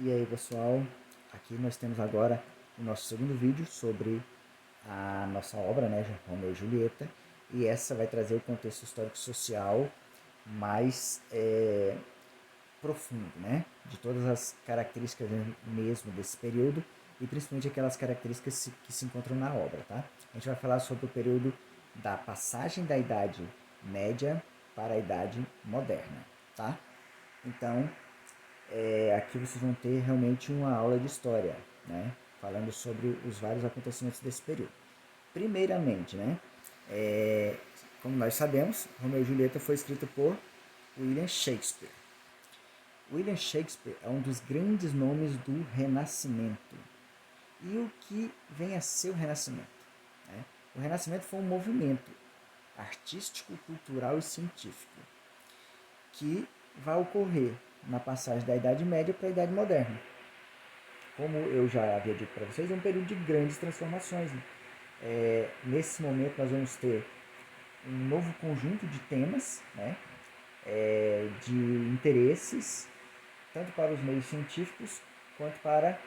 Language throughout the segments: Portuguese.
E aí pessoal, aqui nós temos agora o nosso segundo vídeo sobre a nossa obra, né, Romeu e Julieta, e essa vai trazer o contexto histórico-social mais profundo, né, de todas as características mesmo desse período e principalmente aquelas características que se encontram na obra, tá? A gente vai falar sobre o período da passagem da Idade Média para a Idade Moderna, tá? Então, aqui vocês vão ter realmente uma aula de história, né? Falando sobre os vários acontecimentos desse período. Primeiramente, né? Como nós sabemos, Romeu e Julieta foi escrito por William Shakespeare. William Shakespeare é um dos grandes nomes do Renascimento. E o que vem a ser o Renascimento? Né? O Renascimento foi um movimento artístico, cultural e científico que vai ocorrer na passagem da Idade Média para a Idade Moderna. Como eu já havia dito para vocês, é um período de grandes transformações. Nesse momento nós vamos ter um novo conjunto de temas, né, de interesses, tanto para os meios científicos quanto para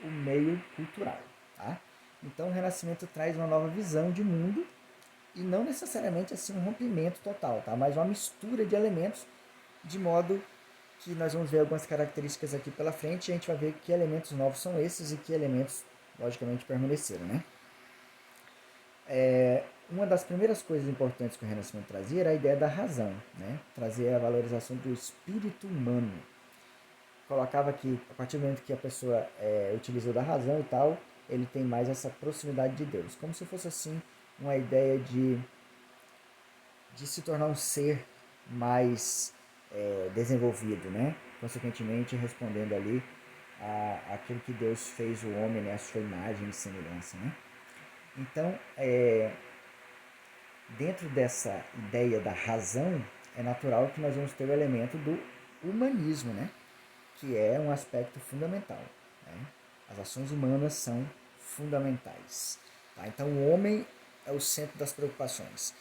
o meio cultural. Tá? Então o Renascimento traz uma nova visão de mundo e não necessariamente assim um rompimento total, tá? Mas uma mistura de elementos de modo que nós vamos ver algumas características aqui pela frente e a gente vai ver que elementos novos são esses e que elementos, logicamente, permaneceram, né? Uma das primeiras coisas importantes que o Renascimento trazia era a ideia da razão, né? Trazer a valorização do espírito humano. Colocava que, a partir do momento que a pessoa utilizou da razão e tal, ele tem mais essa proximidade de Deus. Como se fosse, assim, uma ideia de se tornar um ser mais desenvolvido, né? Consequentemente, respondendo ali aquilo que Deus fez o homem, né? A sua imagem e semelhança, né? Então, dentro dessa ideia da razão, é natural que nós vamos ter o elemento do humanismo, né? Que é um aspecto fundamental. Né? As ações humanas são fundamentais. Tá? Então, o homem é o centro das preocupações.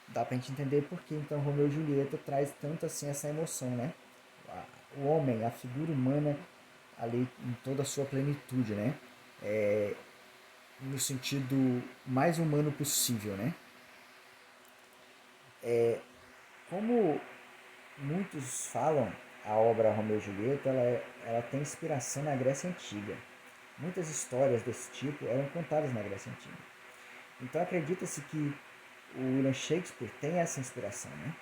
Dá pra gente entender por que então Romeu e Julieta traz tanto assim essa emoção, né? O homem, a figura humana ali em toda a sua plenitude, né? No sentido mais humano possível, né? Como muitos falam, a obra Romeu e Julieta ela tem inspiração na Grécia Antiga. Muitas histórias desse tipo eram contadas na Grécia Antiga. Então acredita-se que o William Shakespeare tem essa inspiração, né?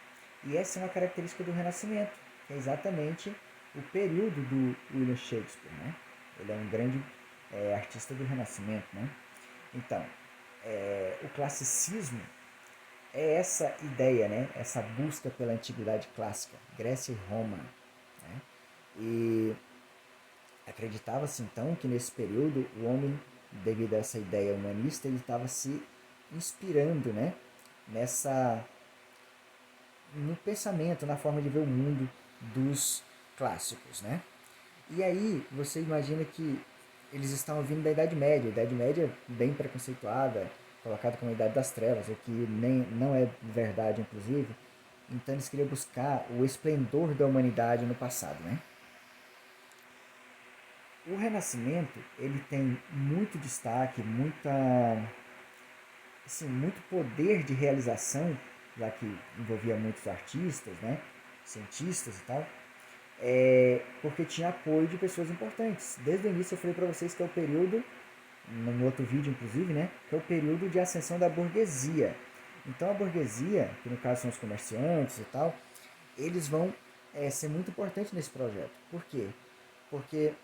E essa é uma característica do Renascimento, que é exatamente o período do William Shakespeare, né? Ele é um grande artista do Renascimento, né? Então, o classicismo é essa ideia, né? Essa busca pela antiguidade clássica, Grécia e Roma, né? E acreditava-se então que nesse período o homem, devido a essa ideia humanista, ele estava se inspirando, né? Nessa no pensamento, na forma de ver o mundo dos clássicos, né? E aí você imagina que eles estavam vindo da Idade Média, Idade Média bem preconceituada, colocada como a Idade das Trevas, o que nem, não é verdade, inclusive. Então eles queriam buscar o esplendor da humanidade no passado, né? O Renascimento ele tem muito destaque, muito poder de realização, já que envolvia muitos artistas, né, cientistas e tal, porque tinha apoio de pessoas importantes. Desde o início eu falei para vocês que é o período, no outro vídeo inclusive, né, que é o período de ascensão da burguesia. Então a burguesia, que no caso são os comerciantes e tal, eles vão ser muito importantes nesse projeto. Por quê? Porque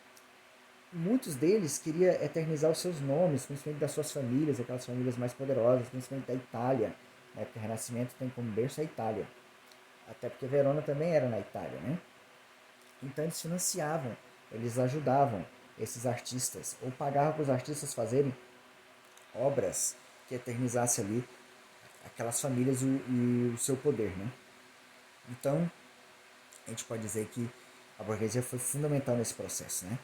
muitos deles queriam eternizar os seus nomes, principalmente das suas famílias, aquelas famílias mais poderosas, principalmente da Itália, né? Porque o Renascimento tem como berço a Itália. Até porque Verona também era na Itália, né? Então eles financiavam, eles ajudavam esses artistas, ou pagavam para os artistas fazerem obras que eternizassem ali aquelas famílias e o seu poder, né? Então, a gente pode dizer que a burguesia foi fundamental nesse processo, né?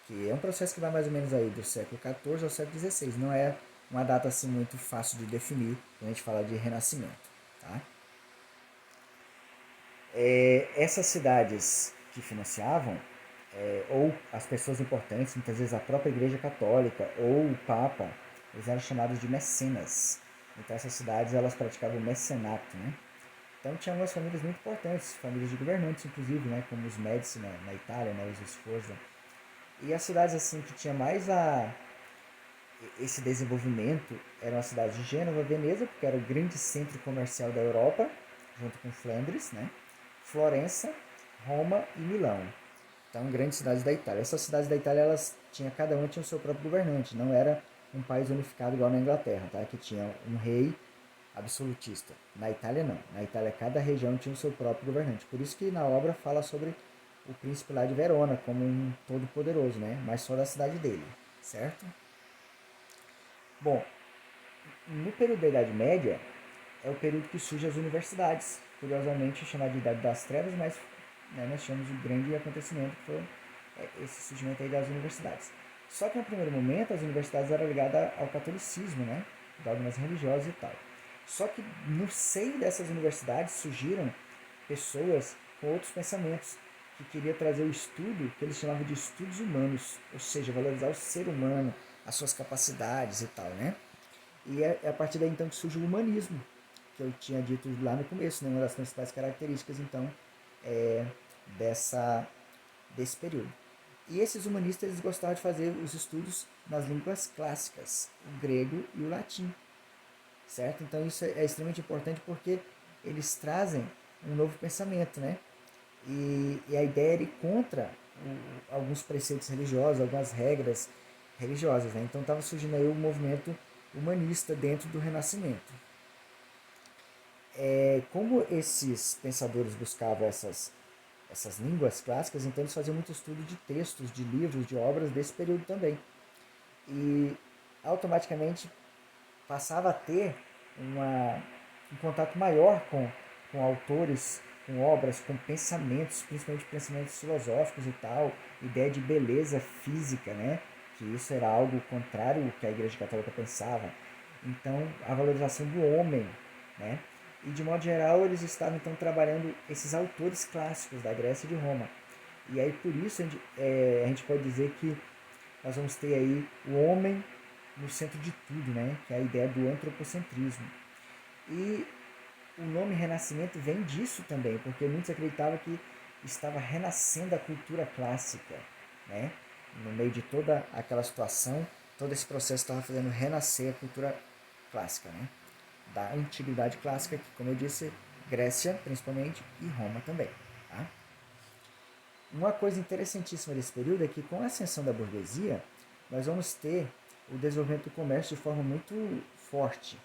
Que é um processo que vai mais ou menos aí do século XIV ao século XVI. Não é uma data assim muito fácil de definir quando a gente fala de renascimento. Tá? Essas cidades que financiavam, ou as pessoas importantes, muitas vezes a própria Igreja Católica ou o Papa, eles eram chamados de mecenas. Então essas cidades elas praticavam o mecenato, né? Então tinha algumas famílias muito importantes, famílias de governantes inclusive, né? Como os Médici na Itália, né? Os Sforza. E as cidades assim que tinha mais esse desenvolvimento eram as cidades de Gênova, Veneza, porque era o grande centro comercial da Europa, junto com Flandres, né? Florença, Roma e Milão. Então, grandes cidades da Itália. Essas cidades da Itália, cada uma tinha o seu próprio governante. Não era um país unificado igual na Inglaterra, tá? Que tinha um rei absolutista. Na Itália, não. Na Itália, cada região tinha o seu próprio governante. Por isso que na obra fala sobre o príncipe lá de Verona como um todo-poderoso, né? Mas só da cidade dele, certo? Bom, no período da Idade Média, é o período que surgem as universidades. Curiosamente, chamado de Idade das Trevas, mas né, nós chamamos o grande acontecimento que foi esse surgimento aí das universidades. Só que no primeiro momento as universidades eram ligadas ao catolicismo, né? Dogmas religiosos e tal. Só que no seio dessas universidades surgiram pessoas com outros pensamentos que queriam trazer o estudo que eles chamavam de estudos humanos, ou seja, valorizar o ser humano, as suas capacidades e tal, né? E é a partir daí então que surge o humanismo, que eu tinha dito lá no começo, né? Uma das principais características então é, dessa desse período. E esses humanistas eles gostavam de fazer os estudos nas línguas clássicas, o grego e o latim, certo? Então isso é extremamente importante porque eles trazem um novo pensamento, né? E a ideia é ir contra alguns preceitos religiosos, algumas regras religiosas, né? Então estava surgindo aí o movimento humanista dentro do Renascimento. Como esses pensadores buscavam essas línguas clássicas, então eles faziam muito estudo de textos, de livros, de obras desse período também. E automaticamente passava a ter um contato maior com autores, com obras, com pensamentos, principalmente pensamentos filosóficos e tal, ideia de beleza física, né? Que isso era algo contrário ao que a Igreja Católica pensava. Então, a valorização do homem, né? E de modo geral, eles estavam então trabalhando esses autores clássicos da Grécia e de Roma. E aí por isso a gente pode dizer que nós vamos ter aí o homem no centro de tudo, né? Que é a ideia do antropocentrismo. E o nome Renascimento vem disso também, porque muitos acreditavam que estava renascendo a cultura clássica, né? No meio de toda aquela situação, todo esse processo estava fazendo renascer a cultura clássica, né? Da antiguidade clássica, que, como eu disse, Grécia principalmente e Roma também. Tá? Uma coisa interessantíssima desse período é que, com a ascensão da burguesia, nós vamos ter o desenvolvimento do comércio de forma muito forte.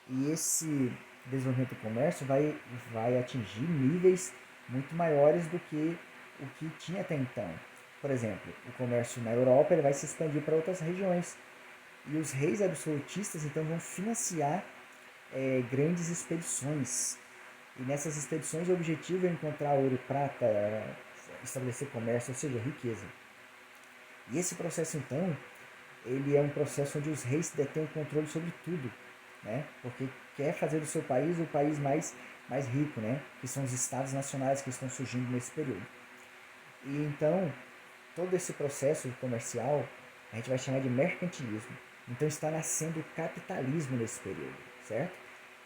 E esse desenvolvimento do comércio vai atingir níveis muito maiores do que o que tinha até então. Por exemplo, o comércio na Europa ele vai se expandir para outras regiões. E os reis absolutistas então vão financiar grandes expedições. E nessas expedições o objetivo é encontrar ouro e prata, estabelecer comércio, ou seja, riqueza. E esse processo então, ele é um processo onde os reis detêm o controle sobre tudo, né? Porque quer fazer do seu país o país mais rico, né? Que são os estados nacionais que estão surgindo nesse período. E então, todo esse processo comercial a gente vai chamar de mercantilismo. Então está nascendo o capitalismo nesse período, certo?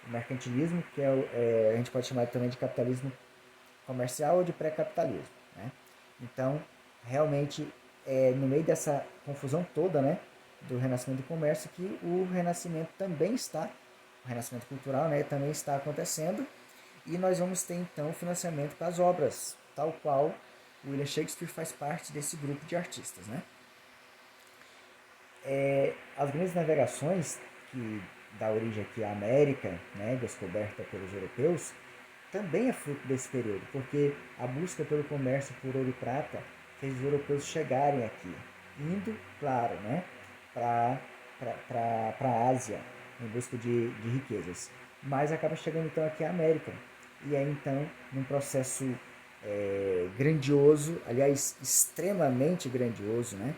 O mercantilismo, que a gente pode chamar também de capitalismo comercial ou de pré-capitalismo, né? Então, realmente, no meio dessa confusão toda, né, do renascimento do comércio, que o renascimento também está, o renascimento cultural, né, também está acontecendo, e nós vamos ter então financiamento para as obras, tal qual o William Shakespeare faz parte desse grupo de artistas, né? As grandes navegações que dá origem aqui à América, né, descoberta pelos europeus, também é fruto desse período, porque a busca pelo comércio por ouro e prata fez os europeus chegarem aqui, indo, claro, né, para a Ásia em busca de riquezas, mas acaba chegando então aqui à América. E aí então, num processo grandioso, aliás, extremamente grandioso, né?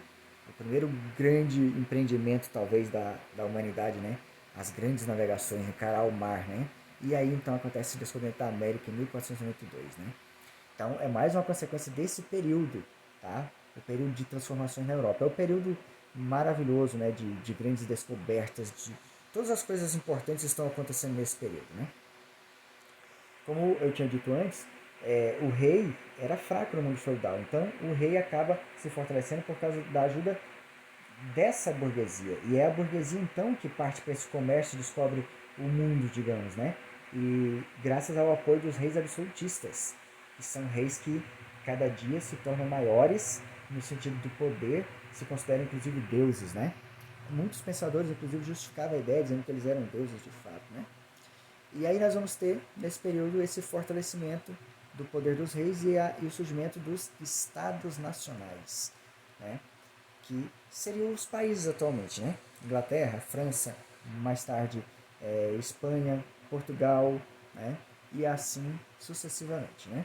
O primeiro grande empreendimento, talvez, da humanidade, né? As grandes navegações, encarar o mar, né? E aí, então, acontece o descobrimento da América em 1492, né? Então, é mais uma consequência desse período, tá? o período de transformações na Europa. É o período maravilhoso, né, de grandes descobertas, de todas as coisas importantes estão acontecendo nesse período, né? Como eu tinha dito antes, o rei era fraco no mundo feudal, então o rei acaba se fortalecendo por causa da ajuda dessa burguesia. E é a burguesia então que parte para esse comércio e descobre o mundo, digamos, né? E graças ao apoio dos reis absolutistas, que são reis que cada dia se tornam maiores no sentido do poder, se consideram inclusive deuses, né? Muitos pensadores, inclusive, justificavam a ideia dizendo que eles eram deuses de fato, né? E aí nós vamos ter, nesse período, esse fortalecimento do poder dos reis e o surgimento dos estados nacionais, né? Que seriam os países atualmente, né? Inglaterra, França, mais tarde Espanha, Portugal, né? E assim sucessivamente, né?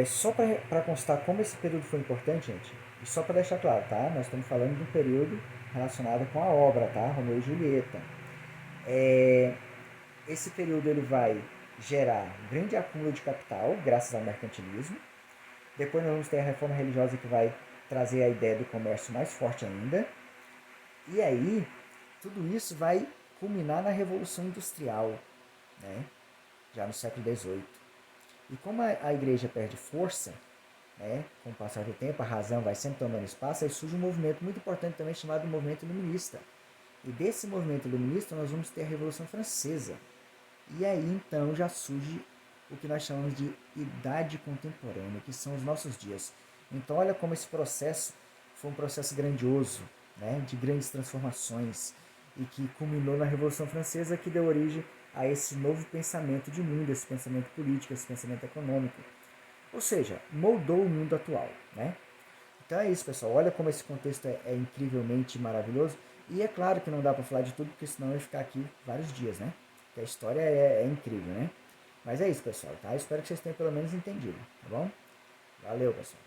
Só para constar como esse período foi importante, gente, e só para deixar claro, tá? Nós estamos falando de um período relacionado com a obra, tá? Romeu e Julieta. Esse período ele vai gerar grande acúmulo de capital, graças ao mercantilismo. Depois nós vamos ter a reforma religiosa que vai trazer a ideia do comércio mais forte ainda. E aí, tudo isso vai culminar na Revolução Industrial, né? Já no século XVIII. E como a igreja perde força, né, com o passar do tempo, a razão vai sempre tomando espaço, aí surge um movimento muito importante também chamado movimento iluminista. E desse movimento iluminista nós vamos ter a Revolução Francesa. E aí então já surge o que nós chamamos de idade contemporânea, que são os nossos dias. Então olha como esse processo foi um processo grandioso, né, de grandes transformações, e que culminou na Revolução Francesa, que deu origem a esse novo pensamento de mundo, esse pensamento político, esse pensamento econômico. Ou seja, moldou o mundo atual, né? Então é isso, pessoal. Olha como esse contexto é incrivelmente maravilhoso. E é claro que não dá para falar de tudo, porque senão eu ia ficar aqui vários dias, né? Porque a história é incrível, né? Mas é isso, pessoal, tá? Eu espero que vocês tenham pelo menos entendido, tá bom? Valeu, pessoal.